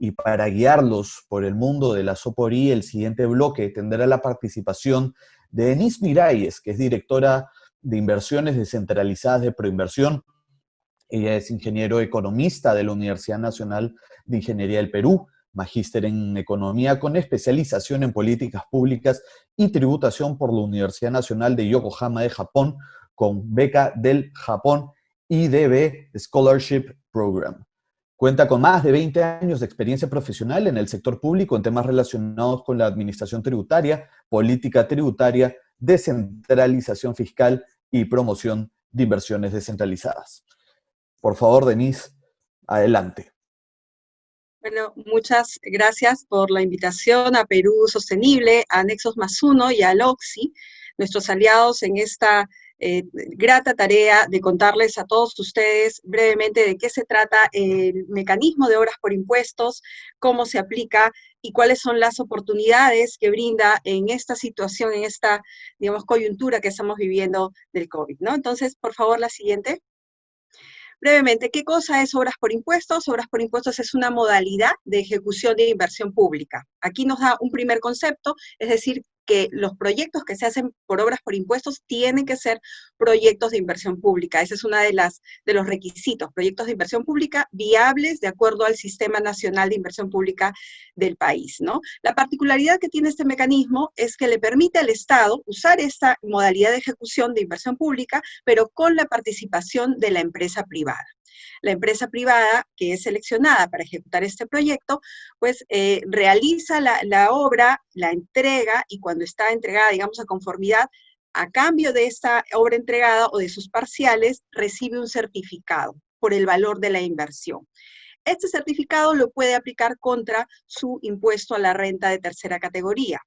y para guiarlos por el mundo de la SOPORI, el siguiente bloque tendrá la participación de Denise Miralles, que es directora de inversiones descentralizadas de Proinversión. Ella es ingeniero economista de la Universidad Nacional de Ingeniería del Perú, magíster en economía con especialización en políticas públicas y tributación por la Universidad Nacional de Yokohama de Japón, con beca del Japón IDB Scholarship Program. Cuenta con más de 20 años de experiencia profesional en el sector público en temas relacionados con la administración tributaria, política tributaria, descentralización fiscal y promoción de inversiones descentralizadas. Por favor, Denise, adelante. Bueno, muchas gracias por la invitación a Perú Sostenible, a Nexos +1 y a LOXI, nuestros aliados en esta grata tarea de contarles a todos ustedes brevemente de qué se trata el mecanismo de obras por impuestos, cómo se aplica y cuáles son las oportunidades que brinda en esta situación, en esta, digamos, coyuntura que estamos viviendo del COVID, ¿no? Entonces, por favor, la siguiente. Brevemente, ¿qué cosa es obras por impuestos? Obras por impuestos es una modalidad de ejecución de inversión pública. Aquí nos da un primer concepto, es decir, que los proyectos que se hacen por obras por impuestos tienen que ser proyectos de inversión pública. Ese es uno de los requisitos, proyectos de inversión pública viables de acuerdo al Sistema Nacional de Inversión Pública del país, ¿no? La particularidad que tiene este mecanismo es que le permite al Estado usar esta modalidad de ejecución de inversión pública, pero con la participación de la empresa privada. La empresa privada que es seleccionada para ejecutar este proyecto, pues realiza la obra, la entrega, y cuando está entregada, digamos, a conformidad, a cambio de esta obra entregada o de sus parciales, recibe un certificado por el valor de la inversión. Este certificado lo puede aplicar contra su impuesto a la renta de tercera categoría.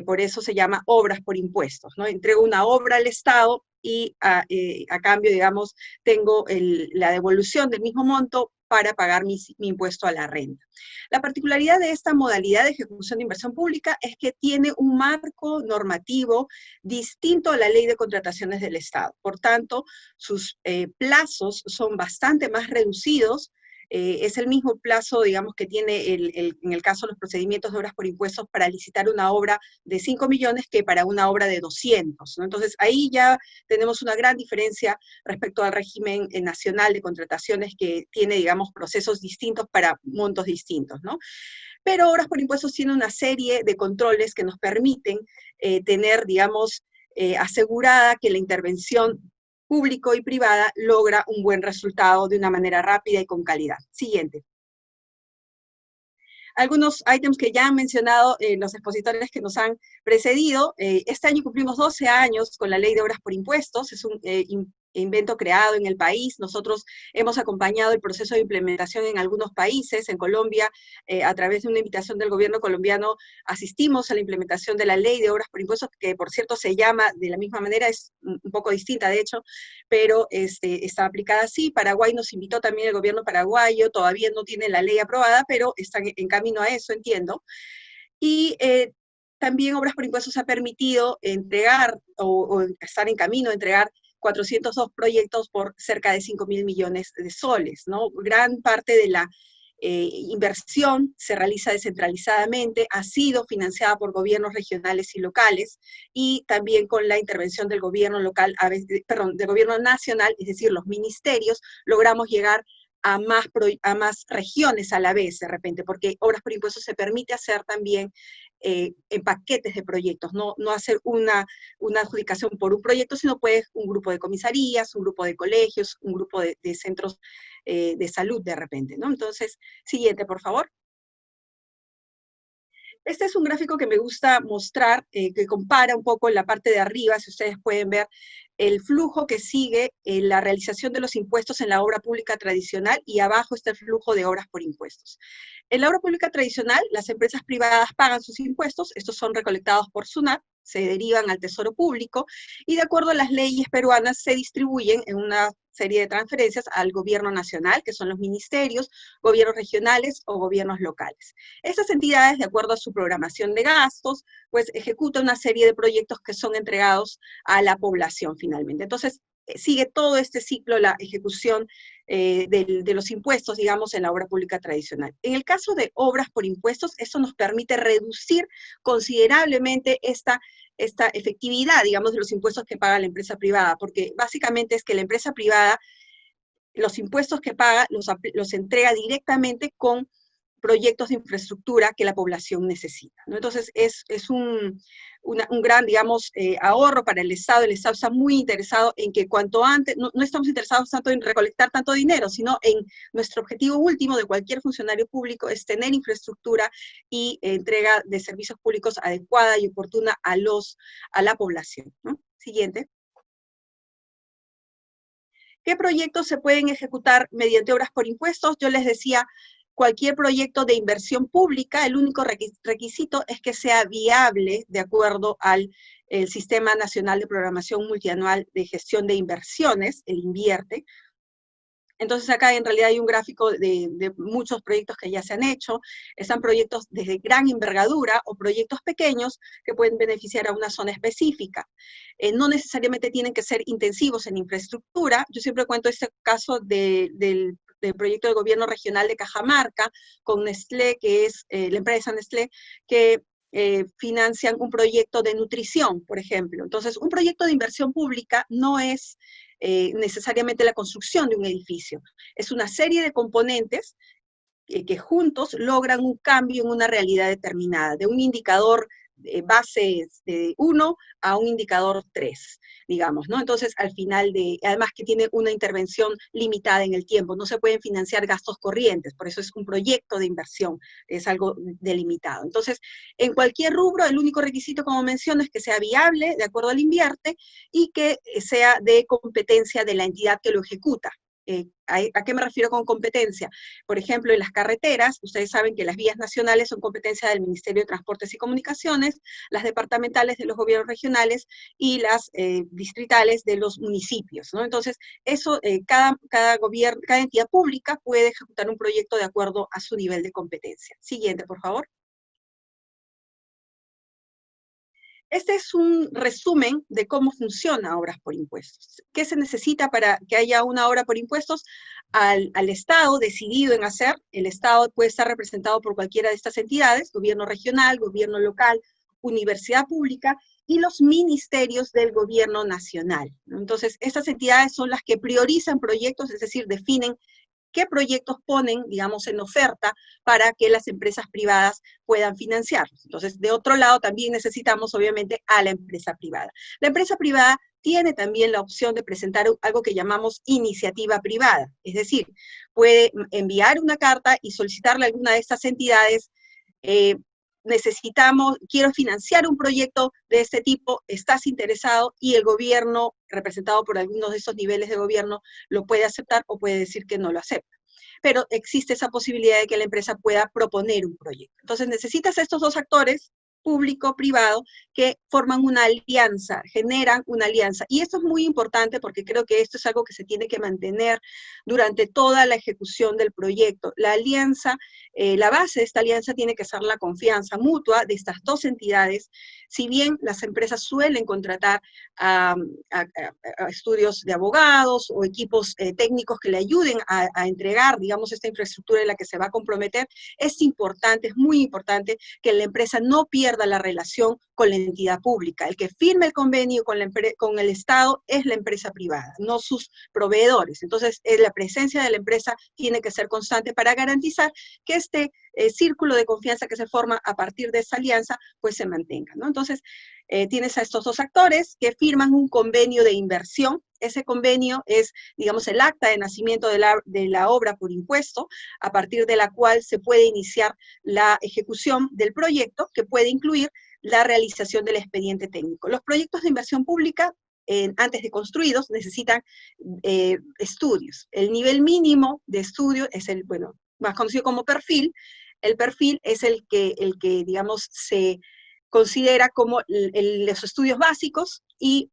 Por eso se llama obras por impuestos, ¿no? Entrego una obra al Estado y a cambio, digamos, tengo la devolución del mismo monto para pagar mi impuesto a la renta. La particularidad de esta modalidad de ejecución de inversión pública es que tiene un marco normativo distinto a la Ley de Contrataciones del Estado. Por tanto, sus plazos son bastante más reducidos. Es el mismo plazo, digamos, que tiene en el caso de los procedimientos de obras por impuestos para licitar una obra de 5 millones que para una obra de 200, ¿no? Entonces, ahí ya tenemos una gran diferencia respecto al régimen nacional de contrataciones que tiene, digamos, procesos distintos para montos distintos, ¿no? Pero obras por impuestos tiene una serie de controles que nos permiten tener, digamos, asegurada que la intervención público y privada logra un buen resultado de una manera rápida y con calidad. Siguiente. Algunos ítems que ya han mencionado los expositores que nos han precedido. Este año cumplimos 12 años con la Ley de Obras por Impuestos. Es un invento creado en el país. Nosotros hemos acompañado el proceso de implementación en algunos países. En Colombia, a través de una invitación del gobierno colombiano, asistimos a la implementación de la Ley de Obras por Impuestos, que por cierto se llama de la misma manera, es un poco distinta de hecho, pero está aplicada así. Paraguay nos invitó también el gobierno paraguayo, todavía no tiene la ley aprobada, pero están en camino a eso, entiendo. Y también Obras por Impuestos ha permitido entregar, o estar en camino a entregar 402 proyectos por cerca de 5.000 millones de soles, ¿no? Gran parte de la inversión se realiza descentralizadamente, ha sido financiada por gobiernos regionales y locales, y también con la intervención del gobierno local, del gobierno nacional, es decir, los ministerios, logramos llegar a más regiones a la vez, de repente, porque Obras por Impuestos se permite hacer también en paquetes de proyectos, no hacer una adjudicación por un proyecto, sino pues un grupo de comisarías, un grupo de colegios, un grupo de centros de salud de repente, ¿no? Entonces, siguiente, por favor. Este es un gráfico que me gusta mostrar, que compara un poco en la parte de arriba, si ustedes pueden ver, el flujo que sigue la realización de los impuestos en la obra pública tradicional, y abajo está el flujo de obras por impuestos. En la obra pública tradicional, las empresas privadas pagan sus impuestos, estos son recolectados por SUNAT, se derivan al Tesoro Público, y de acuerdo a las leyes peruanas se distribuyen en una serie de transferencias al gobierno nacional, que son los ministerios, gobiernos regionales o gobiernos locales. Estas entidades, de acuerdo a su programación de gastos, pues ejecutan una serie de proyectos que son entregados a la población finalmente. Entonces, sigue todo este ciclo la ejecución de los impuestos, digamos, en la obra pública tradicional. En el caso de obras por impuestos, esto nos permite reducir considerablemente esta efectividad, digamos, de los impuestos que paga la empresa privada, porque básicamente es que la empresa privada, los impuestos que paga los entrega directamente con proyectos de infraestructura que la población necesita, ¿no? Entonces, es un gran, digamos, ahorro para el Estado. El Estado está muy interesado en que cuanto antes, no estamos interesados tanto en recolectar tanto dinero, sino en nuestro objetivo último de cualquier funcionario público es tener infraestructura y entrega de servicios públicos adecuada y oportuna a la población, ¿no? Siguiente. ¿Qué proyectos se pueden ejecutar mediante obras por impuestos? Yo les decía, cualquier proyecto de inversión pública, el único requisito es que sea viable de acuerdo al Sistema Nacional de Programación Multianual de Gestión de Inversiones, el INVIERTE. Entonces acá en realidad hay un gráfico de muchos proyectos que ya se han hecho. Están proyectos desde gran envergadura o proyectos pequeños que pueden beneficiar a una zona específica. No necesariamente tienen que ser intensivos en infraestructura. Yo siempre cuento este caso del proyecto del gobierno regional de Cajamarca con Nestlé, que es la empresa Nestlé, que financian un proyecto de nutrición, por ejemplo. Entonces, un proyecto de inversión pública no es necesariamente la construcción de un edificio. Es una serie de componentes que juntos logran un cambio en una realidad determinada, de un indicador base de 1 a un indicador 3, digamos, ¿no? Entonces, al final además que tiene una intervención limitada en el tiempo, no se pueden financiar gastos corrientes, por eso es un proyecto de inversión, es algo delimitado. Entonces, en cualquier rubro, el único requisito, como menciono, es que sea viable, de acuerdo al INVIERTE, y que sea de competencia de la entidad que lo ejecuta. ¿A qué me refiero con competencia? Por ejemplo, en las carreteras, ustedes saben que las vías nacionales son competencia del Ministerio de Transportes y Comunicaciones, las departamentales de los gobiernos regionales y las distritales de los municipios, ¿no? Entonces, eso, cada entidad pública puede ejecutar un proyecto de acuerdo a su nivel de competencia. Siguiente, por favor. Este es un resumen de cómo funciona obras por impuestos. ¿Qué se necesita para que haya una obra por impuestos? Al Estado decidido en hacer, el Estado puede estar representado por cualquiera de estas entidades, gobierno regional, gobierno local, universidad pública, y los ministerios del gobierno nacional, ¿no? Entonces, estas entidades son las que priorizan proyectos, es decir, definen qué proyectos ponen, digamos, en oferta para que las empresas privadas puedan financiarlos. Entonces, de otro lado, también necesitamos, obviamente, a la empresa privada. La empresa privada tiene también la opción de presentar algo que llamamos iniciativa privada, es decir, puede enviar una carta y solicitarle a alguna de estas entidades, quiero financiar un proyecto de este tipo, ¿estás interesado? Y el gobierno, representado por algunos de esos niveles de gobierno, lo puede aceptar o puede decir que no lo acepta. Pero existe esa posibilidad de que la empresa pueda proponer un proyecto. Entonces necesitas estos dos actores, público, privado, que forman una alianza, generan una alianza. Y esto es muy importante porque creo que esto es algo que se tiene que mantener durante toda la ejecución del proyecto. La alianza, la base de esta alianza tiene que ser la confianza mutua de estas dos entidades. Si bien las empresas suelen contratar a estudios de abogados o equipos técnicos que le ayuden a entregar, digamos, esta infraestructura en la que se va a comprometer, es importante, es muy importante que la empresa no pierda la relación con la entidad pública. El que firme el convenio con el Estado es la empresa privada, no sus proveedores. Entonces, la presencia de la empresa tiene que ser constante para garantizar que este círculo de confianza que se forma a partir de esa alianza, pues se mantenga, ¿no? Entonces, tienes a estos dos actores que firman un convenio de inversión. Ese convenio es, digamos, el acta de nacimiento de la obra por impuesto, a partir de la cual se puede iniciar la ejecución del proyecto, que puede incluir la realización del expediente técnico. Los proyectos de inversión pública, antes de construidos, necesitan estudios. El nivel mínimo de estudio es el, bueno, más conocido como perfil. El perfil es el que digamos, se considera como los estudios básicos y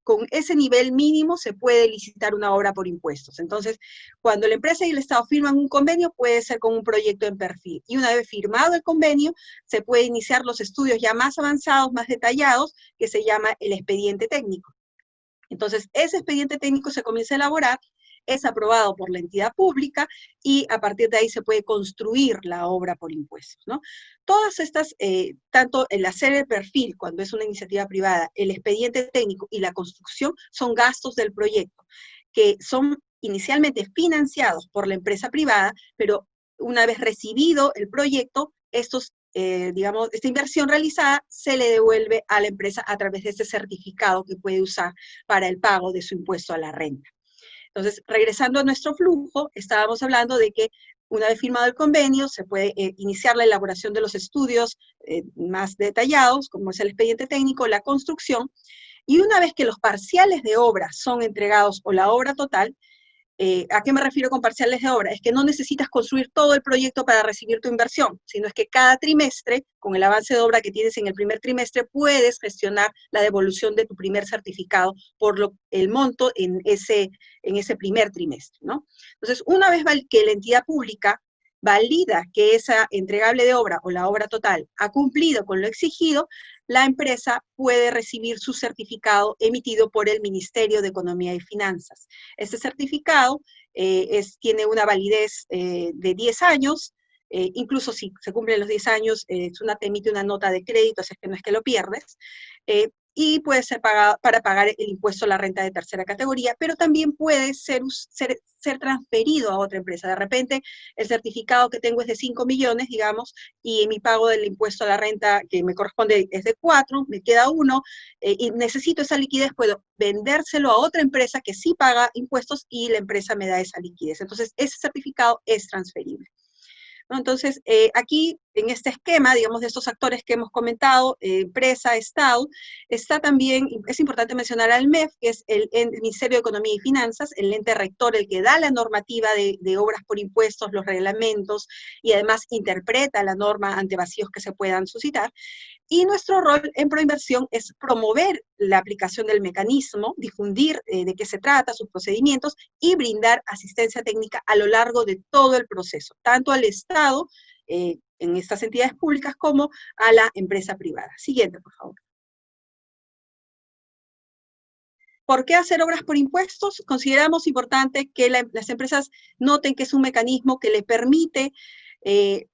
con ese nivel mínimo se puede licitar una obra por impuestos. Entonces, cuando la empresa y el Estado firman un convenio, puede ser con un proyecto en perfil. Y una vez firmado el convenio, se puede iniciar los estudios ya más avanzados, más detallados, que se llama el expediente técnico. Entonces, ese expediente técnico se comienza a elaborar, es aprobado por la entidad pública y a partir de ahí se puede construir la obra por impuestos, ¿no? Todas estas, tanto el hacer el perfil cuando es una iniciativa privada, el expediente técnico y la construcción son gastos del proyecto, que son inicialmente financiados por la empresa privada, pero una vez recibido el proyecto, digamos, esta inversión realizada se le devuelve a la empresa a través de este certificado que puede usar para el pago de su impuesto a la renta. Entonces, regresando a nuestro flujo, estábamos hablando de que una vez firmado el convenio, se puede iniciar la elaboración de los estudios más detallados, como es el expediente técnico, la construcción, y una vez que los parciales de obra son entregados o la obra total, ¿a qué me refiero con parciales de obra? Es que no necesitas construir todo el proyecto para recibir tu inversión, sino es que cada trimestre, con el avance de obra que tienes en el primer trimestre, puedes gestionar la devolución de tu primer certificado por el monto en ese primer trimestre, ¿no? Entonces, una vez que la entidad pública valida que esa entregable de obra o la obra total ha cumplido con lo exigido, la empresa puede recibir su certificado emitido por el Ministerio de Economía y Finanzas. Este certificado tiene una validez de 10 años, incluso si se cumplen los 10 años, te emite una nota de crédito, así que no es que lo pierdes, y puede ser pagado para pagar el impuesto a la renta de tercera categoría, pero también puede ser transferido a otra empresa. De repente, el certificado que tengo es de 5 millones, digamos, y mi pago del impuesto a la renta que me corresponde es de 4, me queda 1, y necesito esa liquidez, puedo vendérselo a otra empresa que sí paga impuestos y la empresa me da esa liquidez. Entonces, ese certificado es transferible, ¿no? Entonces, aquí, en este esquema, digamos, de estos actores que hemos comentado, empresa, Estado, está también, es importante mencionar al MEF, que es el Ministerio de Economía y Finanzas, el ente rector, el que da la normativa de obras por impuestos, los reglamentos, y además interpreta la norma ante vacíos que se puedan suscitar. Y nuestro rol en Proinversión es promover la aplicación del mecanismo, difundir de qué se trata, sus procedimientos, y brindar asistencia técnica a lo largo de todo el proceso, tanto al Estado, en estas entidades públicas, como a la empresa privada. Siguiente, por favor. ¿Por qué hacer obras por impuestos? Consideramos importante que las empresas noten que es un mecanismo que le permite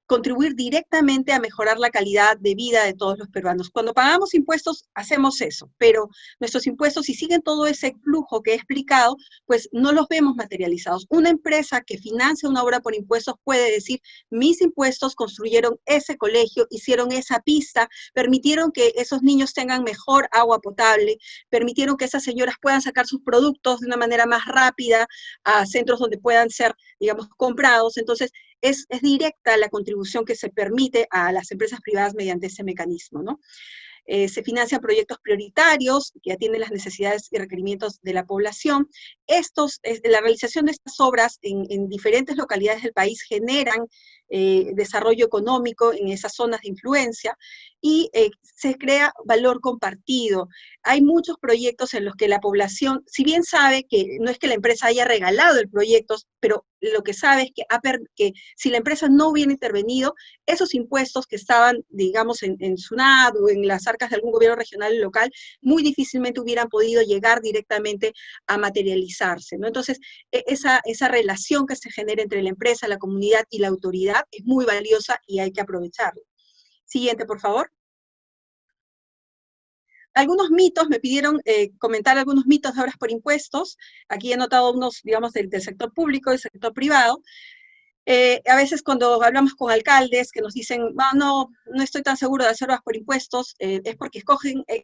contribuir directamente a mejorar la calidad de vida de todos los peruanos. Cuando pagamos impuestos, hacemos eso, pero nuestros impuestos, si siguen todo ese flujo que he explicado, pues no los vemos materializados. Una empresa que financia una obra por impuestos puede decir, mis impuestos construyeron ese colegio, hicieron esa pista, permitieron que esos niños tengan mejor agua potable, permitieron que esas señoras puedan sacar sus productos de una manera más rápida a centros donde puedan ser, digamos, comprados. Entonces, es directa la contribución que se permite a las empresas privadas mediante ese mecanismo, ¿no? Se financian proyectos prioritarios que atienden las necesidades y requerimientos de la población. La realización de estas obras en diferentes localidades del país generan desarrollo económico en esas zonas de influencia y se crea valor compartido. Hay muchos proyectos en los que la población, si bien sabe que no es que la empresa haya regalado el proyecto, pero lo que sabe es que si la empresa no hubiera intervenido, esos impuestos que estaban, digamos, en SUNAT o en las arcas de algún gobierno regional y local, muy difícilmente hubieran podido llegar directamente a materializarse, ¿no? Entonces, esa relación que se genera entre la empresa, la comunidad y la autoridad es muy valiosa y hay que aprovecharla. Siguiente, por favor. Algunos mitos, me pidieron comentar algunos mitos de obras por impuestos. Aquí he notado unos, digamos, del sector público y del sector privado. A veces cuando hablamos con alcaldes que nos dicen, no estoy tan seguro de hacer obras por impuestos, es porque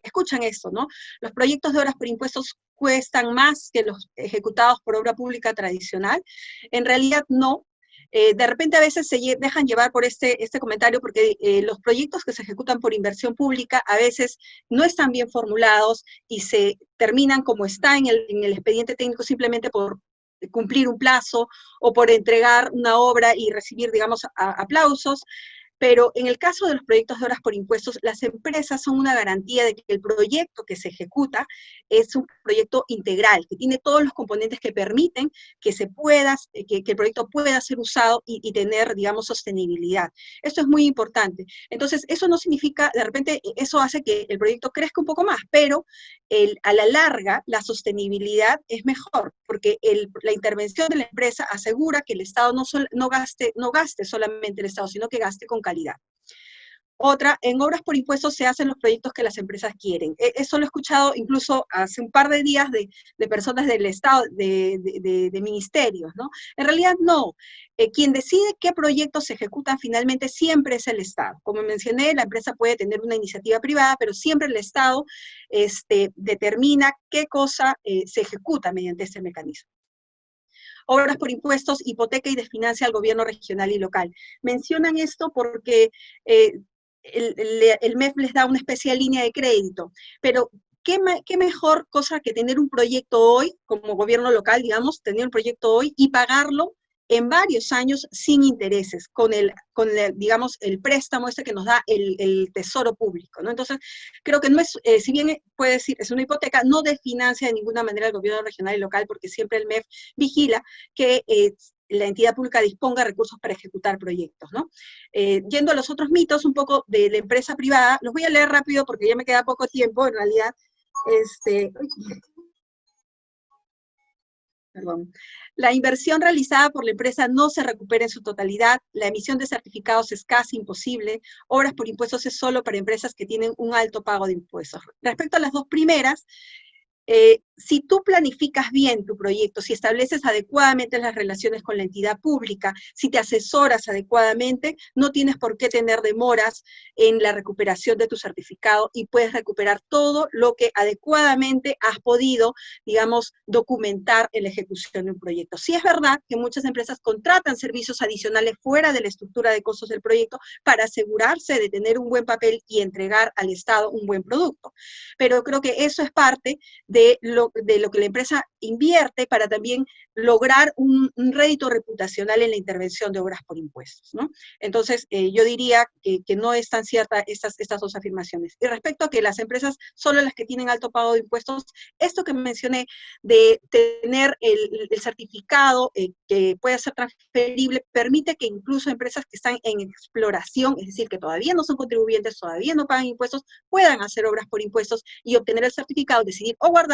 escuchan esto, ¿no? Los proyectos de obras por impuestos cuestan más que los ejecutados por obra pública tradicional. En realidad no. De repente a veces se dejan llevar por este comentario porque los proyectos que se ejecutan por inversión pública a veces no están bien formulados y se terminan como está en el expediente técnico simplemente por cumplir un plazo o por entregar una obra y recibir, digamos, aplausos. Pero en el caso de los proyectos de obras por impuestos, las empresas son una garantía de que el proyecto que se ejecuta es un proyecto integral, que tiene todos los componentes que permiten que el proyecto pueda ser usado y tener, digamos, sostenibilidad. Esto es muy importante. Entonces, eso no significa, de repente, eso hace que el proyecto crezca un poco más, pero a la larga, la sostenibilidad es mejor, porque la intervención de la empresa asegura que el Estado no gaste solamente el Estado, sino que gaste con calidad. Otra, en obras por impuestos se hacen los proyectos que las empresas quieren. Eso lo he escuchado incluso hace un par de días de personas del Estado, de ministerios, ¿no? En realidad no. Quien decide qué proyectos se ejecutan finalmente siempre es el Estado. Como mencioné, la empresa puede tener una iniciativa privada, pero siempre el Estado determina qué cosa se ejecuta mediante este mecanismo. Obras por impuestos, hipoteca y desfinancia al gobierno regional y local. Mencionan esto porque el MEF les da una especie de línea de crédito, pero ¿qué mejor cosa que tener un proyecto hoy, como gobierno local, digamos, tener un proyecto hoy y pagarlo en varios años sin intereses, digamos, el préstamo que nos da el tesoro público, ¿no? Entonces, creo que no es, si bien puede decir, es una hipoteca, no desfinancia de ninguna manera el gobierno regional y local, porque siempre el MEF vigila que la entidad pública disponga recursos para ejecutar proyectos, ¿no? Yendo a los otros mitos, un poco de la empresa privada, los voy a leer rápido porque ya me queda poco tiempo, en realidad, perdón. La inversión realizada por la empresa no se recupera en su totalidad, la emisión de certificados es casi imposible, obras por impuestos es solo para empresas que tienen un alto pago de impuestos. Respecto a las dos primeras, si tú planificas bien tu proyecto, si estableces adecuadamente las relaciones con la entidad pública, si te asesoras adecuadamente, no tienes por qué tener demoras en la recuperación de tu certificado y puedes recuperar todo lo que adecuadamente has podido, digamos, documentar en la ejecución de un proyecto. Sí es verdad que muchas empresas contratan servicios adicionales fuera de la estructura de costos del proyecto para asegurarse de tener un buen papel y entregar al Estado un buen producto, pero creo que eso es parte de lo que la empresa invierte para también lograr un rédito reputacional en la intervención de obras por impuestos, ¿no? Entonces, yo diría que no es tan cierta estas dos afirmaciones. Y respecto a que las empresas, solo las que tienen alto pago de impuestos, esto que mencioné de tener el certificado que puede ser transferible, permite que incluso empresas que están en exploración, es decir, que todavía no son contribuyentes, todavía no pagan impuestos, puedan hacer obras por impuestos y obtener el certificado, decidir o guardarlo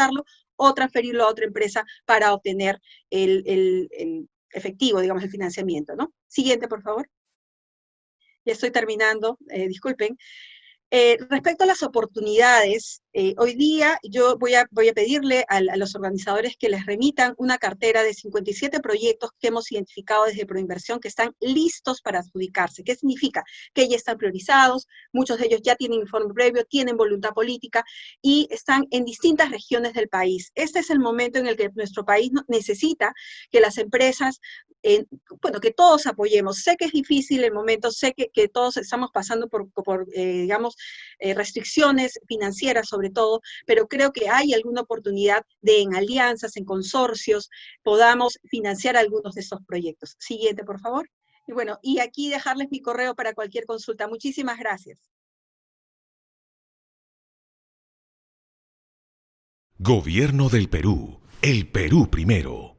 o transferirlo a otra empresa para obtener el efectivo, digamos, el financiamiento, ¿no? Siguiente, por favor. Ya estoy terminando, disculpen. Respecto a las oportunidades, hoy día yo voy a pedirle a los organizadores que les remitan una cartera de 57 proyectos que hemos identificado desde Proinversión que están listos para adjudicarse. ¿Qué significa? Que ya están priorizados, muchos de ellos ya tienen informe previo, tienen voluntad política y están en distintas regiones del país. Este es el momento en el que nuestro país necesita que las empresas, bueno, que todos apoyemos. Sé que es difícil el momento, sé que todos estamos pasando por digamos, restricciones financieras sobre todo, pero creo que hay alguna oportunidad de en alianzas, en consorcios, podamos financiar algunos de estos proyectos. Siguiente, por favor. Y bueno, y aquí dejarles mi correo para cualquier consulta. Muchísimas gracias. Gobierno del Perú. El Perú primero.